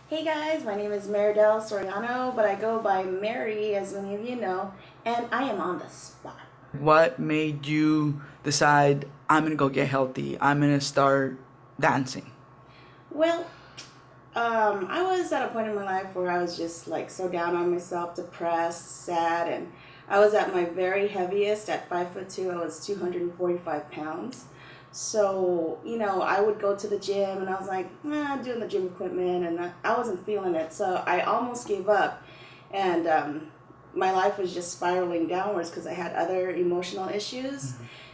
Hey guys, my name is MariSoriano, but I go by Mary, as many of you know, and I am on the spot. What made you decide I'm gonna go get healthy? I'm gonna start dancing. Well, I was at a point in my life where I was just like so down on myself, depressed, sad, and I was at my very heaviest at 5'2". I was 245 pounds. So, I would go to the gym and I was like, I'm doing the gym equipment and I wasn't feeling it. So I almost gave up. And my life was just spiraling downwards because I had other emotional issues.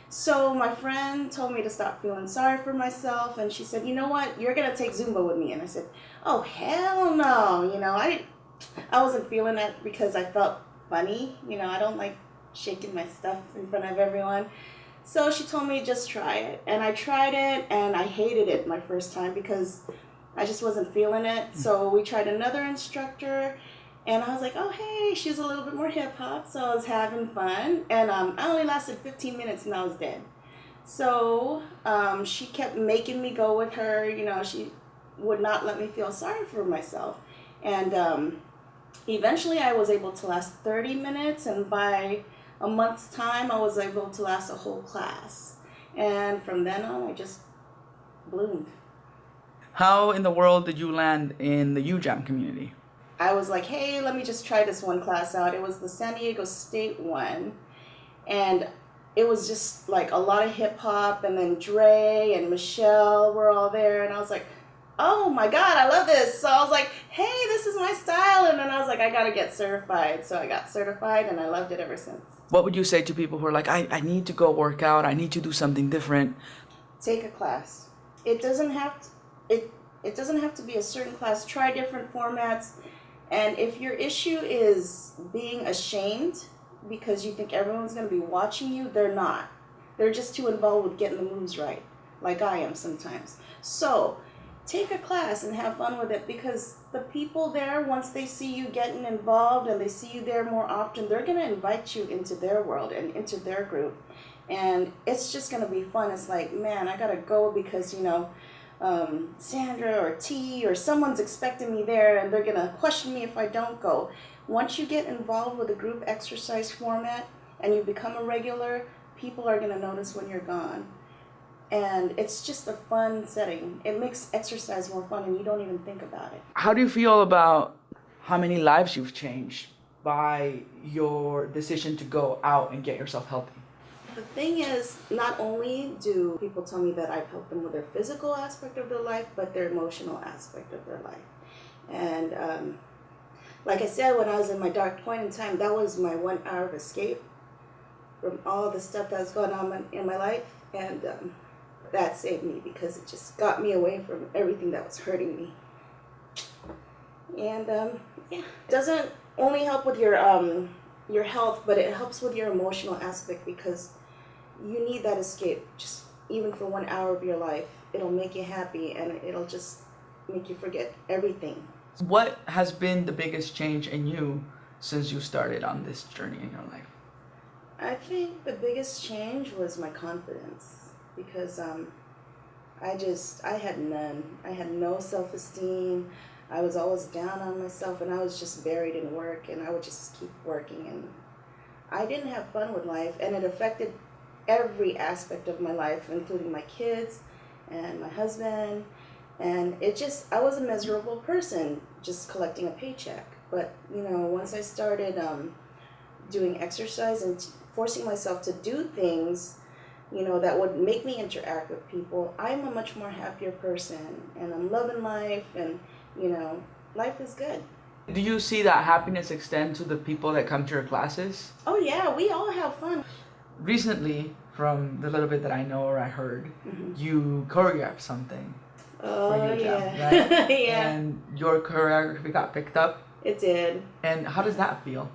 So my friend told me to stop feeling sorry for myself, and she said, "You know what? You're gonna take Zumba with me." And I said, "Oh hell no!" I wasn't feeling it because I felt funny. I don't like shaking my stuff in front of everyone. So she told me just try it, and I tried it, and I hated it my first time because I just wasn't feeling it. So we tried another instructor, and I was like, oh, hey, she's a little bit more hip hop. So I was having fun. And I only lasted 15 minutes and I was dead. So she kept making me go with her. She would not let me feel sorry for myself. And eventually I was able to last 30 minutes. And by a month's time, I was able to last a whole class. And from then on, I just bloomed. How in the world did you land in the Yougem community? I was like, hey, let me just try this one class out. It was the San Diego State one. And it was just like a lot of hip hop, and then Dre and Michelle were all there. And I was like, oh my God, I love this. So I was like, hey, this is my style. And then I was like, I got to get certified. So I got certified and I loved it ever since. What would you say to people who are like, I need to go work out, I need to do something different? Take a class. It doesn't have to, it doesn't have to be a certain class. Try different formats. And if your issue is being ashamed because you think everyone's going to be watching you, they're not. They're just too involved with getting the moves right, like I am sometimes. So take a class and have fun with it, because the people there, once they see you getting involved and they see you there more often, they're going to invite you into their world and into their group. And it's just going to be fun. It's like, man, I got to go because, Sandra or T or someone's expecting me there and they're going to question me if I don't go. Once you get involved with a group exercise format and you become a regular, people are going to notice when you're gone. And it's just a fun setting. It makes exercise more fun and you don't even think about it. How do you feel about how many lives you've changed by your decision to go out and get yourself healthy? The thing is, not only do people tell me that I've helped them with their physical aspect of their life, but their emotional aspect of their life. And like I said, when I was in my dark point in time, that was my 1 hour of escape from all the stuff that was going on in my life. And that saved me because it just got me away from everything that was hurting me. And yeah, it doesn't only help with your health, but it helps with your emotional aspect, because you need that escape, just even for 1 hour of your life. It'll make you happy and it'll just make you forget everything. What has been the biggest change in you since you started on this journey in your life? I think the biggest change was my confidence, because I had none. I had no self-esteem. I was always down on myself, and I was just buried in work, and I would just keep working, and I didn't have fun with life, and it affected every aspect of my life, including my kids and my husband. And I was a miserable person, just collecting a paycheck. But once I started doing exercise and forcing myself to do things that would make me interact with people, I'm a much more happier person, and I'm loving life, and life is good. Do you see that happiness extend to the people that come to your classes? Oh yeah, we all have fun. Recently, from the little bit that I know or I heard, you choreographed something for Oh Yougem, yeah. right? Yeah, And your choreography got picked up. it did. And how does that feel?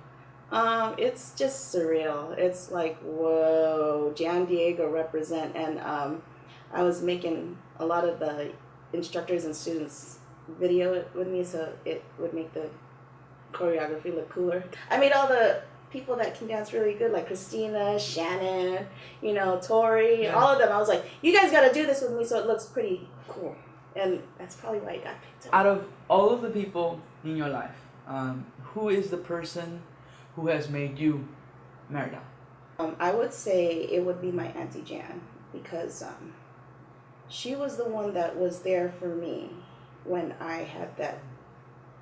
It's just surreal. It's like, whoa, Jam Diego represent. And I was making a lot of the instructors and students video it with me, so it would make the choreography look cooler. I made all the people that can dance really good, like Christina, Shannon, Tori, Yeah. all of them. I was like, you guys got to do this with me so it looks pretty cool. And that's probably why I got picked up. Out of all of the people in your life, who is the person who has made you Merida? I would say it would be my Auntie Jan, because she was the one that was there for me when I had that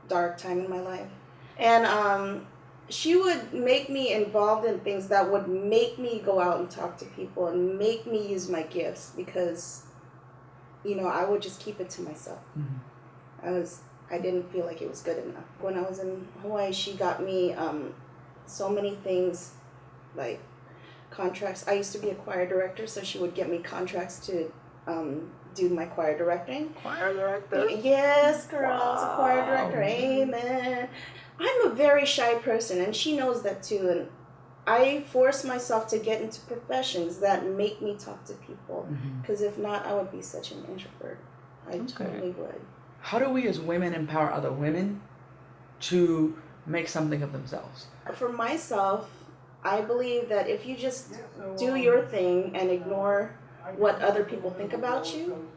dark time in my life. And she would make me involved in things that would make me go out and talk to people and make me use my gifts, because, you know, I would just keep it to myself. Mm-hmm. I didn't feel like it was good enough. When I was in Hawaii, she got me so many things, like contracts. I used to be a choir director, so she would get me contracts to do my choir directing. Choir director? Yes, girl, I was a choir Wow. director. Amen. I'm a very shy person, and she knows that too. And I force myself to get into professions that make me talk to people, because if not, I would be such an introvert. I totally would. How do we as women empower other women to make something of themselves? For myself, I believe that if you just do your thing and ignore what other people think about you,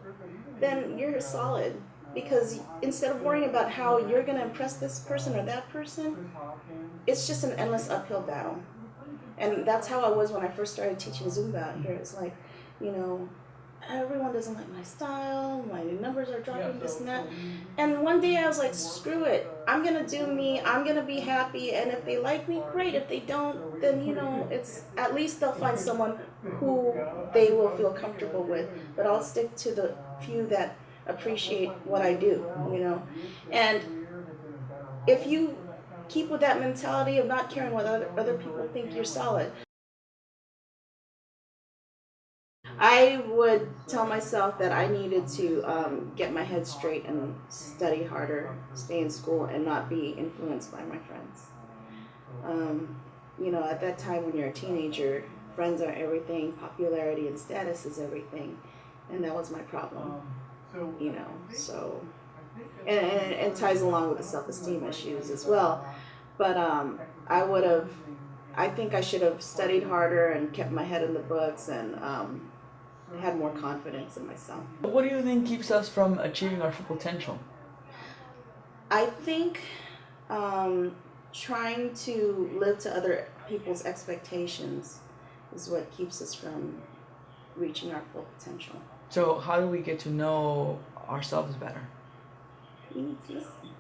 then you're solid. Because instead of worrying about how you're going to impress this person or that person, it's just an endless uphill battle. And that's how I was when I first started teaching Zumba out here. It's like, you know, everyone doesn't like my style, my numbers are dropping, this and that. And one day I was like, screw it. I'm going to do me. I'm going to be happy. And if they like me, great. If they don't, then, you know, it's at least they'll find someone who they will feel comfortable with. But I'll stick to the few that appreciate what I do, you know. And if you keep with that mentality of not caring what other people think, you're solid. I would tell myself that I needed to get my head straight and study harder, stay in school, and not be influenced by my friends. You know, at that time when you're a teenager, friends are everything, popularity and status is everything, and that was my problem. You know, so, and ties along with the self-esteem issues as well. But I think I should have studied harder and kept my head in the books and had more confidence in myself. What do you think keeps us from achieving our full potential? I think trying to live to other people's expectations is what keeps us from reaching our full potential. So how do we get to know ourselves better? You need to listen.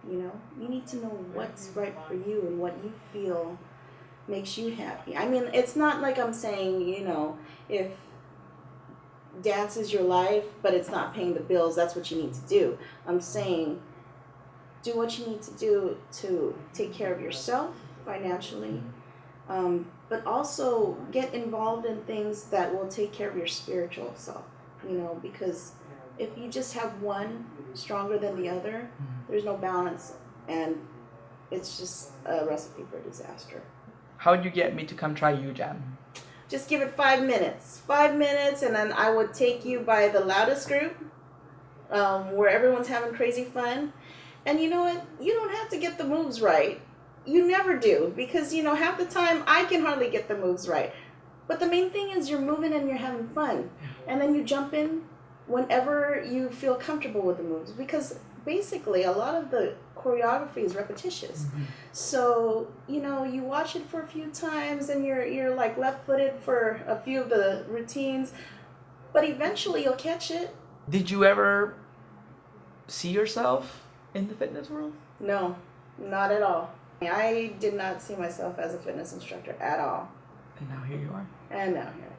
You know, you need to know what's right for you and what you feel makes you happy. I mean, it's not like I'm saying, you know, if dance is your life, but it's not paying the bills, that's what you need to do. I'm saying do what you need to do to take care of yourself financially, but also get involved in things that will take care of your spiritual self, you know, because if you just have one stronger than the other, there's no balance, and it's just a recipe for disaster. How would you get me to come try Yougem? Just give it 5 minutes. 5 minutes, and then I would take you by the loudest group, where everyone's having crazy fun. And you know what? You don't have to get the moves right. You never do, because, you know, half the time I can hardly get the moves right. But the main thing is you're moving and you're having fun. And then you jump in whenever you feel comfortable with the moves, because basically a lot of the choreography is repetitious. So, you know, you watch it for a few times and you're like left-footed for a few of the routines, but eventually you'll catch it. Did you ever see yourself in the fitness world? No, not at all. I did not see myself as a fitness instructor at all. And now here you are. And now here I am.